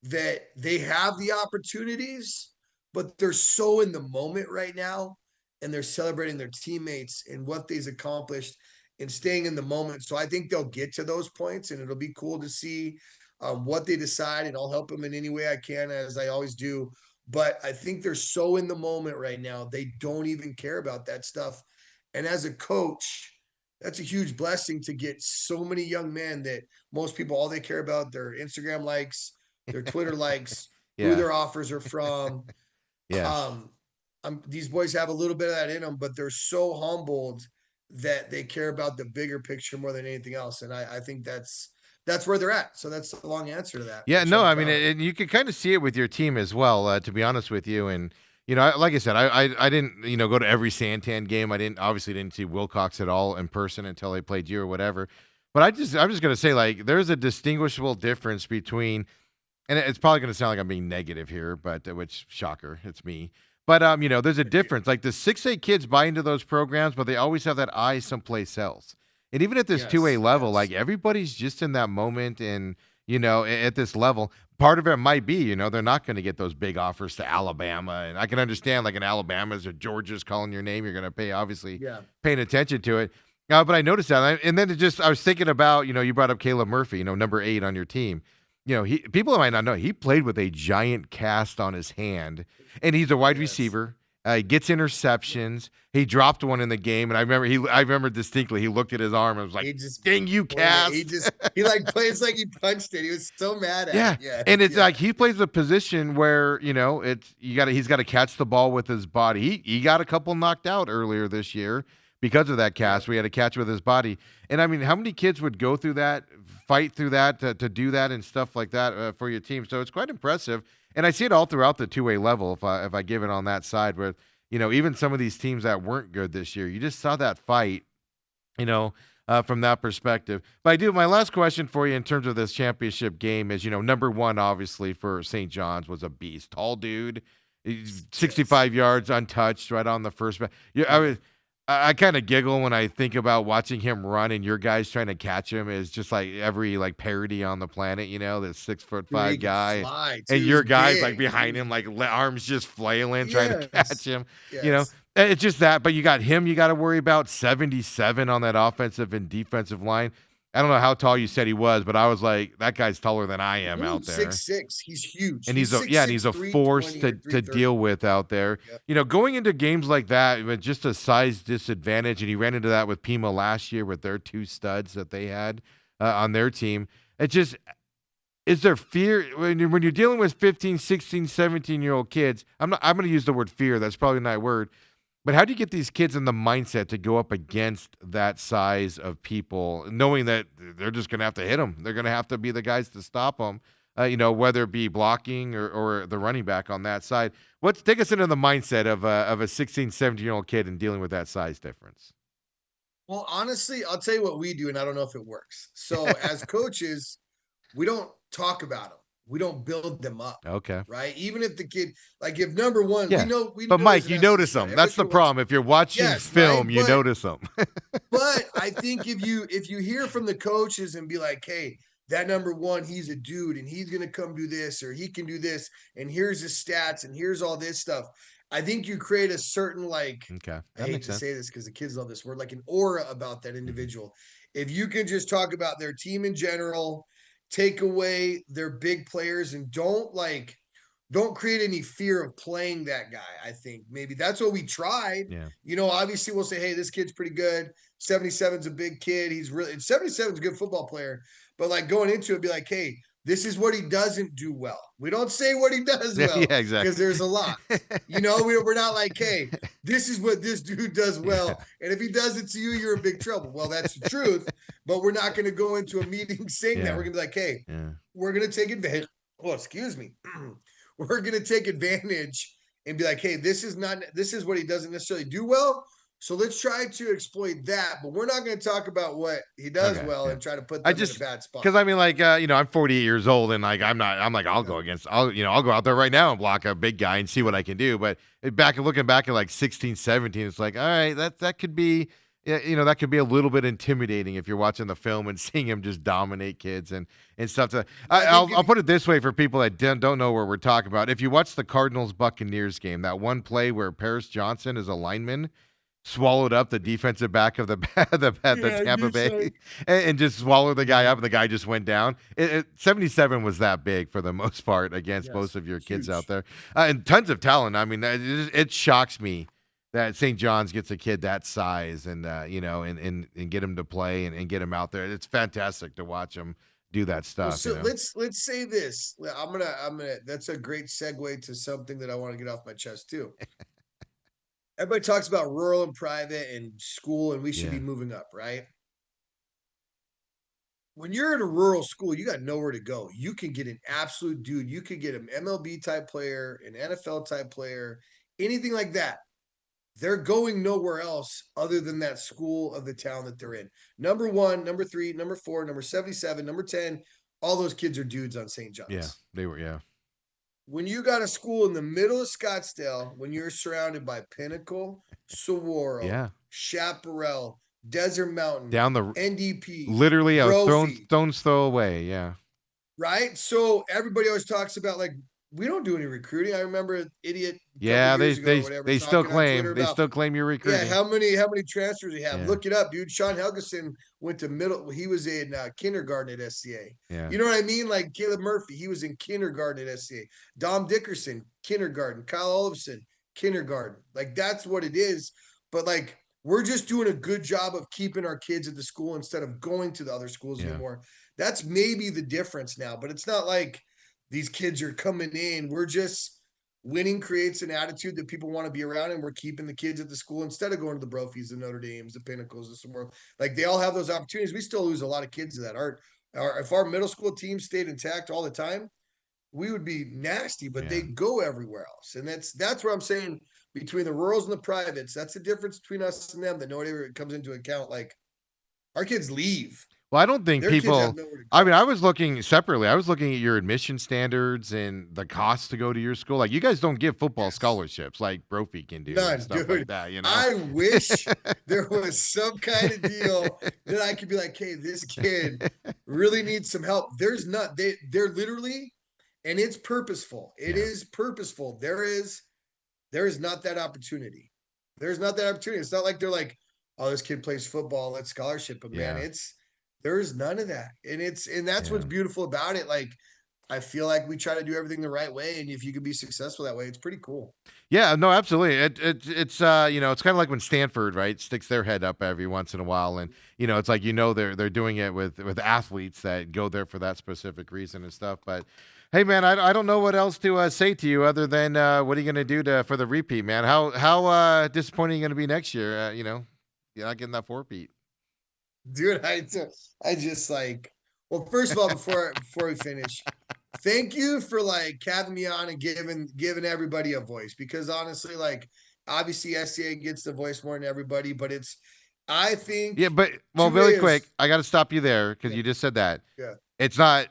that they have the opportunities, but they're so in the moment right now, and they're celebrating their teammates and what they've accomplished and staying in the moment. So I think they'll get to those points, and it'll be cool to see what they decide, and I'll help them in any way I can, as I always do. But I think they're so in the moment right now, they don't even care about that stuff. And as a coach, that's a huge blessing to get so many young men that most people, all they care about, their Instagram likes, their Twitter likes, who their offers are from. Yes. These boys have a little bit of that in them, but they're so humbled that they care about the bigger picture more than anything else. And I think that's where they're at. So that's a long answer to that. Yeah, no, I mean, and you can kind of see it with your team as well, to be honest with you. And, like I said, I didn't, go to every Santan game. I obviously didn't see Wilcox at all in person until they played you or whatever. But I'm just going to say, like, there's a distinguishable difference between, and it's probably going to sound like I'm being negative here, but which, shocker, it's me. But, there's a difference. Like, the 6A kids buy into those programs, but they always have that eye someplace else. And even at this 2A level, like, everybody's just in that moment and, at this level. Part of it might be, they're not going to get those big offers to Alabama. And I can understand, like, in Alabama's or Georgia's calling your name, you're going to pay, obviously, paying attention to it. But I noticed that. And then I was thinking about, you brought up Caleb Murphy, number 8 on your team. People might not know, he played with a giant cast on his hand, and he's a wide receiver. He gets interceptions. He dropped one in the game, and I remember distinctly. He looked at his arm and was like, "Dang you, cast!" He like plays like he punched it. He was so mad at it. Yeah, and it's like he plays a position where he's got to catch the ball with his body. He got a couple knocked out earlier this year because of that cast. We had to catch with his body, and I mean, how many kids would go through that, fight through that to do that and stuff like that for your team? So it's quite impressive. And I see it all throughout the 2A level if I give it on that side where, even some of these teams that weren't good this year, you just saw that fight, from that perspective. But my last question for you in terms of this championship game is, number 1, obviously, for St. John's was a beast. Tall dude, 65 yards untouched right on the first. I kind of giggle when I think about watching him run and your guys trying to catch him is just like every parody on the planet, this 6'5" guy, and your guys like behind him, like arms just flailing, trying to catch him. It's just that. But you got him, you got to worry about 77 on that offensive and defensive line. I don't know how tall you said he was, but I was like, that guy's taller than I am out there. 6'6". He's huge. And he's a force to deal with out there. Yep. Going into games like that with just a size disadvantage, and he ran into that with Pima last year with their 2 studs that they had on their team. Is there fear when you're dealing with 15, 16, 17-year-old kids? I'm going to use the word fear. That's probably not a word. But how do you get these kids in the mindset to go up against that size of people, knowing that they're just going to have to hit them? They're going to have to be the guys to stop them, whether it be blocking or the running back on that side. Take us into the mindset of a 16, 17-year-old kid and dealing with that size difference. Well, honestly, I'll tell you what we do, and I don't know if it works. So as coaches, we don't talk about them. We don't build them up. Okay. Right. Even if the kid, like if number 1, we know. But Mike, you notice them. That's the problem. If you're watching film, you notice them. But I think if you hear from the coaches and be like, hey, that number 1, he's a dude and he's going to come do this, or he can do this, and here's his stats and here's all this stuff. I think you create a certain I hate to say this because the kids love this word, like an aura about that individual. If you can just talk about their team in general, take away their big players, and don't create any fear of playing that guy. I think maybe that's what we tried. Yeah. Obviously we'll say, hey, this kid's pretty good. 77's a big kid. 77's a good football player. But going into it, be like, hey, this is what he doesn't do well. We don't say what he does well. Yeah, exactly. Because there's a lot. We're not like, hey, this is what this dude does well. And if he does it to you, you're in big trouble. Well, that's the truth. But we're not going to go into a meeting saying that. We're going to be like, hey, we're going to take advantage. Oh, excuse me. We're going to take advantage and be like, hey, this is what he doesn't necessarily do well. So let's try to exploit that, but we're not going to talk about what he does and try to put them in a bad spot. Because I mean, I'm 48 years old, and I'll go out there right now and block a big guy and see what I can do. But looking back at 16, 17, it's like, all right, that could be, that could be a little bit intimidating if you're watching the film and seeing him just dominate kids and stuff. I'll put it this way for people that don't know what we're talking about. If you watch the Cardinals-Buccaneers game, that one play where Paris Johnson is a lineman, swallowed up the defensive back of the Tampa Bay like, and just swallowed the guy up, and the guy just went down. 77 was that big for the most part against most of your kids out there, and tons of talent. I mean, it shocks me that St. John's gets a kid that size and and get him to play and get him out there. It's fantastic to watch him do that stuff. Well, so let's say this. I'm gonna. That's a great segue to something that I want to get off my chest too. Everybody talks about rural and private and school, and we should be moving up, right? When you're in a rural school, you got nowhere to go. You can get an absolute dude. You could get an MLB type player, an NFL type player, anything like that. They're going nowhere else other than that school of the town that they're in. Number 1, number 3, number 4, number 77, number 10, all those kids are dudes on St. John's. Yeah, they were, When you got a school in the middle of Scottsdale, when you're surrounded by Pinnacle, Saguaro, Chaparral, Desert Mountain, down the NDP, literally a stone's throw away, right? So everybody always talks about like we don't do any recruiting. I remember an idiot. They still claim you're recruiting. Yeah, how many transfers we have? Yeah. Look it up, dude. Sean Helgeson went to middle. He was in kindergarten at SCA. Yeah. You know what I mean? Like Caleb Murphy, he was in kindergarten at SCA. Dom Dickerson, kindergarten. Kyle Olofsson, kindergarten. Like that's what it is. But like we're just doing a good job of keeping our kids at the school instead of going to the other schools anymore. That's maybe the difference now. But it's not like these kids are coming in. We're just winning creates an attitude that people want to be around, and we're keeping the kids at the school instead of going to the Brophies, the Notre Dames, the Pinnacles, the somewhere. Like they all have those opportunities. We still lose a lot of kids to that. If our middle school team stayed intact all the time, we would be nasty, but they go everywhere else. And that's what I'm saying between the rurals and the privates. That's the difference between us and them that nobody ever comes into account. Like our kids leave. Well, I don't think people. I mean, I was looking separately. I was looking at your admission standards and the cost to go to your school. Like, you guys don't give football scholarships like Brophy can do. None, and stuff dude. like that. You know, I wish there was some kind of deal that I could be like, "Hey, this kid really needs some help." There's not. They're literally, and it's purposeful. It is purposeful. There is not that opportunity. There's not that opportunity. It's not like they're like, "Oh, this kid plays football. Let's scholarship him." Man, there's none of that. And that's what's beautiful about it. Like, I feel like we try to do everything the right way. And if you can be successful that way, it's pretty cool. Yeah, no, absolutely. It's it's kind of like when Stanford, right, sticks their head up every once in a while. And, it's like, they're doing it with athletes that go there for that specific reason and stuff. But hey, man, I don't know what else to say to you other than what are you going to do for the repeat, man? How disappointing are you going to be next year? You're not getting that four-peat. Dude, I just like, well, first of all, before we finish, thank you for like having me on and giving everybody a voice, because honestly, like obviously SCA gets the voice more than everybody, but I think. Yeah, but really quick, I got to stop you there because you just said that. Yeah. It's not.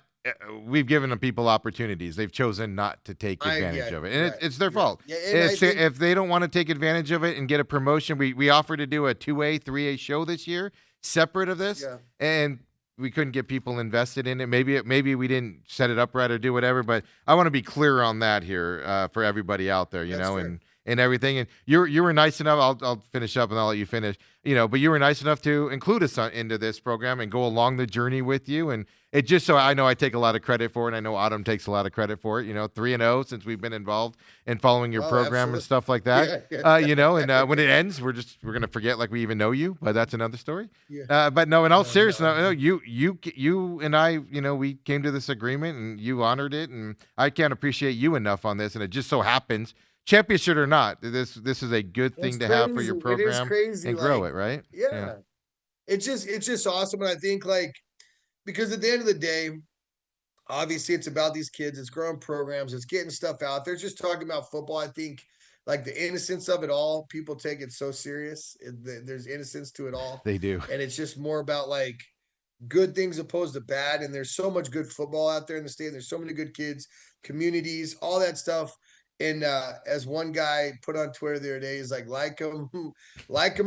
We've given the people opportunities. They've chosen not to take advantage of it, and it's their fault. Yeah, if they don't want to take advantage of it and get a promotion, we offered to do a 2A, 3A show this year, separate of this, and we couldn't get people invested in it. Maybe we didn't set it up right or do whatever, but I want to be clear on that here for everybody out there, and everything. And you were nice enough. I'll finish up and I'll let you finish. But you were nice enough to include us into this program and go along the journey with you. And it just so I know I take a lot of credit for it. And I know Autumn takes a lot of credit for it. 3-0 since we've been involved in following your program absolutely. And stuff like that. And when it ends, we're gonna forget like we even know you. But that's another story. Yeah. But no, in all seriousness, you and I, we came to this agreement and you honored it, and I can't appreciate you enough on this. And it just so happens, championship or not, this is a good thing to have for your program and grow it, right? Yeah. It's just awesome. And I think like, because at the end of the day, obviously it's about these kids, it's growing programs, it's getting stuff out there, just talking about football. I think like the innocence of it all, people take it so serious. There's innocence to it all. They do. And it's just more about like good things opposed to bad. And there's so much good football out there in the state. And there's so many good kids, communities, all that stuff. And as one guy put on Twitter the other day, he's like them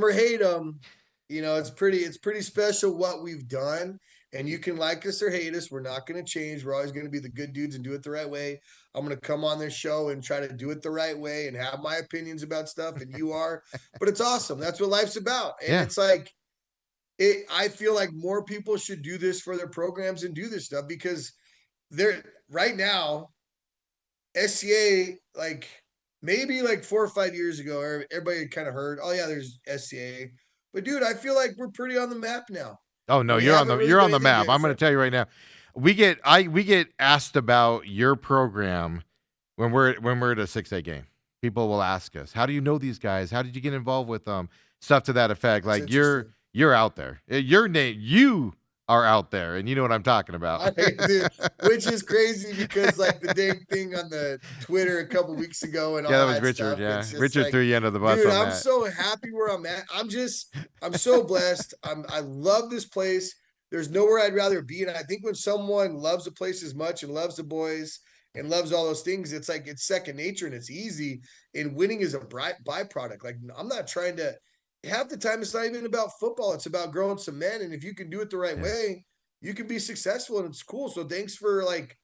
or hate them. It's pretty special what we've done. And you can like us or hate us. We're not going to change. We're always going to be the good dudes and do it the right way. I'm going to come on this show and try to do it the right way and have my opinions about stuff, and you are. But it's awesome. That's what life's about. And it's like, I feel like more people should do this for their programs and do this stuff, because they're right now, SCA, like maybe like 4 or 5 years ago, everybody kind of heard, oh yeah, there's SCA. But dude, I feel like we're pretty on the map now. Oh no, you're on the map. I'm going to tell you right now. We get asked about your program when we're at a 6A game. People will ask us, "How do you know these guys? How did you get involved with them?" Stuff to that effect. Like you're out there. You are out there, and you know what I'm talking about. Dude, which is crazy, because like the dang thing on the Twitter a couple weeks ago and all that was Richard. Stuff, yeah, Richard threw you under the bus. Dude, on I'm so happy where I'm at. I'm so blessed. I love this place. There's nowhere I'd rather be. And I think when someone loves a place as much and loves the boys and loves all those things, it's like it's second nature and it's easy. And winning is a byproduct. Like, I'm not trying to. Half the time, it's not even about football. It's about growing some men. And if you can do it the right way, you can be successful, and it's cool. So thanks for like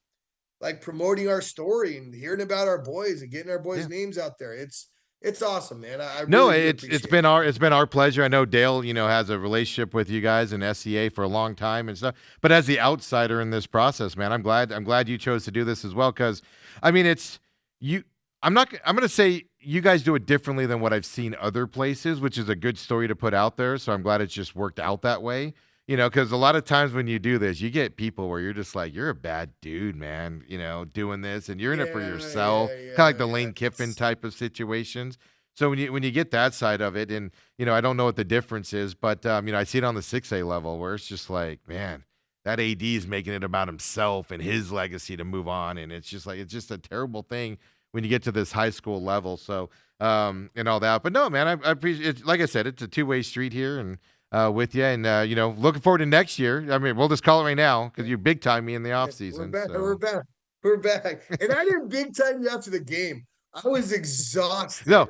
promoting our story and hearing about our boys and getting our boys' names out there. It's awesome, man. It's been our pleasure. I know Dale, has a relationship with you guys in SCA for a long time and stuff. But as the outsider in this process, man, I'm glad you chose to do this as well, because I mean, it's you. I'm going to say you guys do it differently than what I've seen other places, which is a good story to put out there. So I'm glad it's just worked out that way, because a lot of times when you do this, you get people where you're just like, you're a bad dude, man, doing this, and you're in it for yourself, kind of like the Lane Kiffin type of situations. So when you get that side of it, and, I don't know what the difference is, but, I see it on the 6A level where it's just like, man, that AD is making it about himself and his legacy to move on. And it's just a terrible thing when you get to this high school level. So, and all that. But no, man, I appreciate it. Like I said, it's a two-way street here and with you. And, looking forward to next year. I mean, we'll just call it right now because you big time me in the off season. We're back. And I didn't big time you after the game. I was exhausted. No,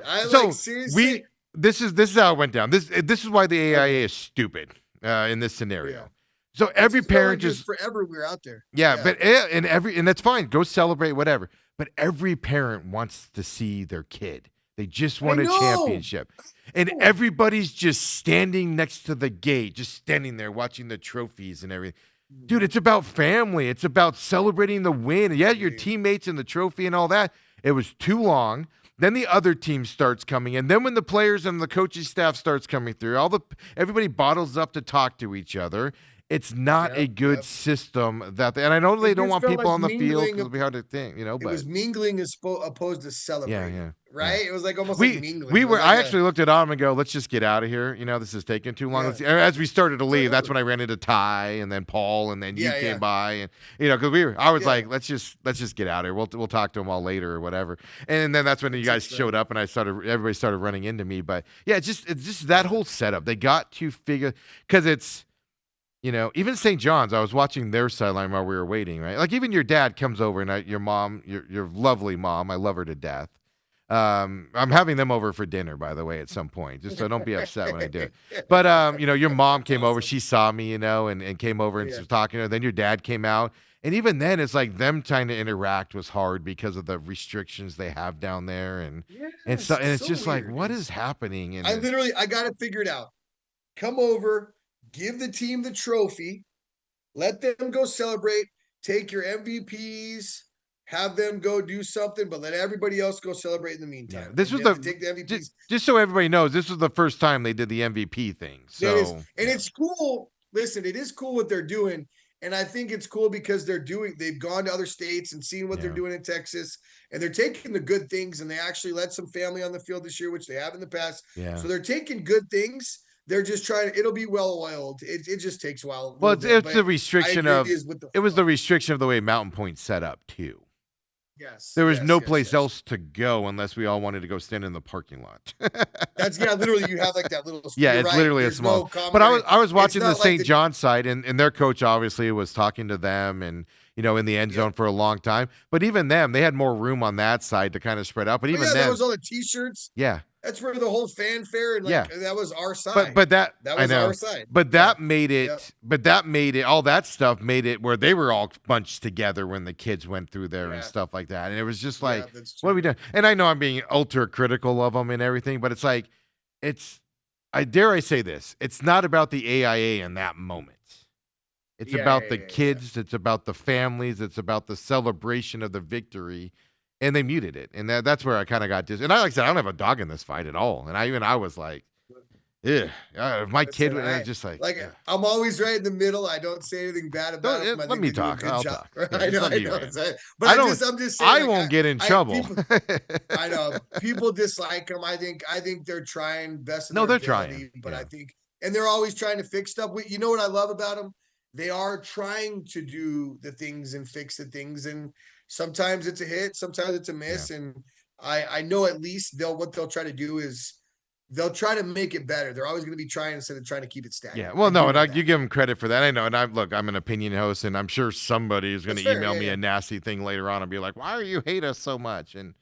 seriously. This is how it went down. This is why the AIA is stupid in this scenario. Yeah. So every parent just forever we're out there. Yeah, but and that's fine. Go celebrate, whatever. But every parent wants to see their kid. They just want a championship. And everybody's just standing next to the gate, just standing there watching the trophies and everything. Dude, it's about family. It's about celebrating the win. Yeah, your teammates and the trophy and all that. It was too long. Then the other team starts coming in. Then when the players and the coaching staff starts coming through, everybody bottles up to talk to each other. It's not a good system and I know they don't want people on the field because it'll be hard to think, but it was mingling as opposed to celebrating. Yeah. Right? Yeah. It was like almost like mingling. I actually looked at Autumn and go, let's just get out of here. This is taking too long. Yeah. As we started to leave, that's when I ran into Ty and then Paul and then you came by and because I was like, let's just get out of here. We'll talk to them all later or whatever. And then that's when you guys showed up and everybody started running into me. But yeah, it's just that whole setup. They got to figure because it's. Even St. John's, I was watching their sideline while we were waiting, right? Like even your dad comes over and your mom, your lovely mom, I love her to death. I'm having them over for dinner, by the way, at some point, just so don't be upset when I do it. But, your mom came over, she saw me, and came over and was talking to her. Then your dad came out. And even then, it's like them trying to interact was hard because of the restrictions they have down there. And it's just weird. Like, what is happening? And I got it figured out. Come over. Give the team the trophy, let them go celebrate, take your MVPs, have them go do something, but let everybody else go celebrate in the meantime. Yeah, this was take the MVPs. Just so everybody knows, this was the first time they did the MVP thing. So it's cool. Listen, it is cool what they're doing. And I think it's cool because they've gone to other states and seen what they're doing in Texas, and they're taking the good things, and they actually let some family on the field this year, which they have in the past. Yeah. So they're taking good things. They're just trying. It'll be well oiled. It just takes a while. Well, it's the restriction of. It was the restriction of the way Mountain Point's set up too. Yes. There was no place else to go unless we all wanted to go stand in the parking lot. Literally you have like that little. Yeah, it's literally a small. But I was watching the St. John side, and their coach obviously was talking to them and. In the end zone for a long time. But even them, they had more room on that side to kind of spread out. But even then, there was all the T-shirts. Yeah. that's where the whole fanfare and like that was our side. But that was our side. But that made it. But that made it. All that stuff made it where they were all bunched together when the kids went through there and stuff like that. And it was just like, what are we doing? And I know I'm being ultra critical of them and everything, but it's like, I dare I say this, it's not about the AIA in that moment. It's about the kids. It's about the families. It's about the celebration of the victory. And they muted it. And that's where I kind of got this. And like I said, I don't have a dog in this fight at all. And I was like, yeah, my kid was just like, I'm always right in the middle. I don't say anything bad about it. Let me talk. I'll talk. I know. But I'm just saying, I won't get in trouble. I know people dislike them. I think they're trying best. No, they're trying. But I think, and they're always trying to fix stuff. You know what I love about them? They are trying to do the things and fix the things. And sometimes it's a hit, sometimes it's a miss. And I know at least what they'll try to do is they'll try to make it better. They're always going to be trying instead of trying to keep it stagnant. Yeah, well, no, and you give them credit for that. I know, and I'm an opinion host, and I'm sure somebody is going to email me a nasty thing later on and be like, "Why do you hate us so much?" And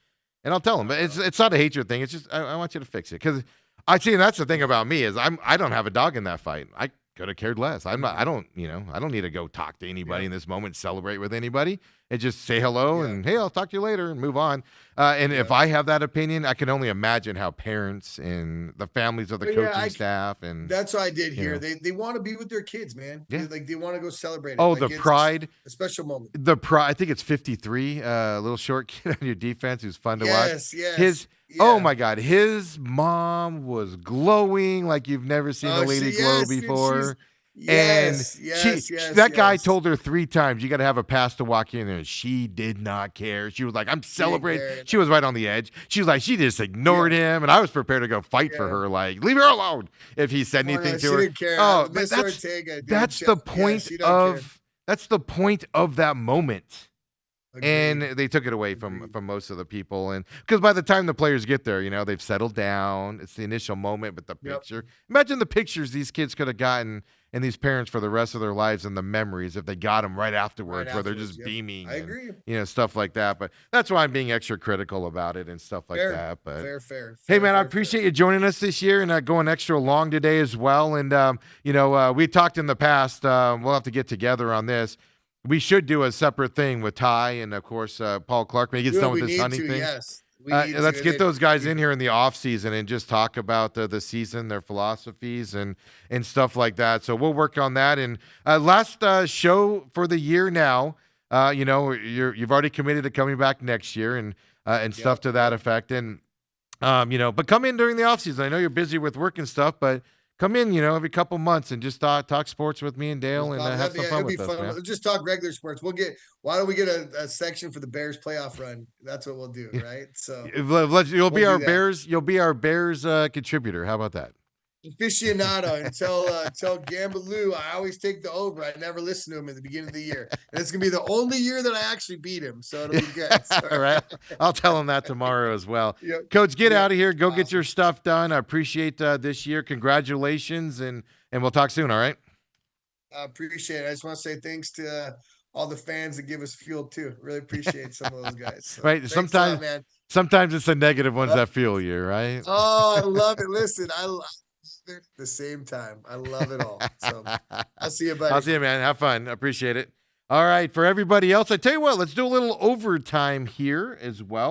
I'll tell them, but it's not a hatred thing. It's just I want you to fix it because I see, and that's the thing about me is I don't have a dog in that fight. I could have cared less. I don't need to go talk to anybody in this moment, celebrate with anybody, and just say hello and hey, I'll talk to you later and move on. And if I have that opinion, I can only imagine how parents and the families of the coaching staff and that's what I did here. They want to be with their kids, man. Yeah. They want to go celebrate. Oh, the pride, a special moment. The pride. I think it's 53, little short kid on your defense who's fun to watch. Yes. Oh my God, his mom was glowing like you've never seen a lady glow before. That guy told her 3 times, you got to have a pass to walk in there. And she did not care. She was like, I'm celebrating. She was right on the edge. She was like, she just ignored him. And I was prepared to go fight for her. Like, leave her alone if he said anything to her. Didn't care. Oh, but that's the point of that moment. Agreed. And they took it away from most of the people. And because by the time the players get there, they've settled down. It's the initial moment, but the picture. Imagine the pictures these kids could have gotten and these parents for the rest of their lives and the memories if they got them right afterwards where they're just beaming. I agree. And, stuff like that. But that's why I'm being extra critical about it and stuff like that. But fair. Hey, man, I appreciate you joining us this year and going extra long today as well. And, we talked in the past. We'll have to get together on this. We should do a separate thing with Ty and, of course, Paul Clark. When he gets done with this hunting thing. Yes. Let's get those guys in here in the off season and just talk about the season, their philosophies and stuff like that. So we'll work on that. And last show for the year now, you've already committed to coming back next year and stuff to that effect. And, but come in during the off season. I know you're busy with work and stuff, but come in, every couple months and just talk sports with me and Dale and have some fun with us, man. Let's just talk regular sports. Why don't we get a section for the Bears playoff run? That's what we'll do, right? So you'll be our Bears contributor. How about that? Aficionado until Gambaloo. I always take the over. I never listen to him at the beginning of the year. And it's gonna be the only year that I actually beat him. So it'll be good. All right. I'll tell him that tomorrow as well. Coach, get out of here. Go get your stuff done. I appreciate this year. Congratulations, and we'll talk soon. All right. I appreciate it. I just want to say thanks to all the fans that give us fuel too. Really appreciate some of those guys. So, right. Sometimes it's the negative ones that fuel you, right? Oh, I love it. Listen, I love it at the same time. I love it all. So I'll see you, buddy. I'll see you, man. Have fun. Appreciate it. All right. For everybody else, I tell you what, let's do a little overtime here as well.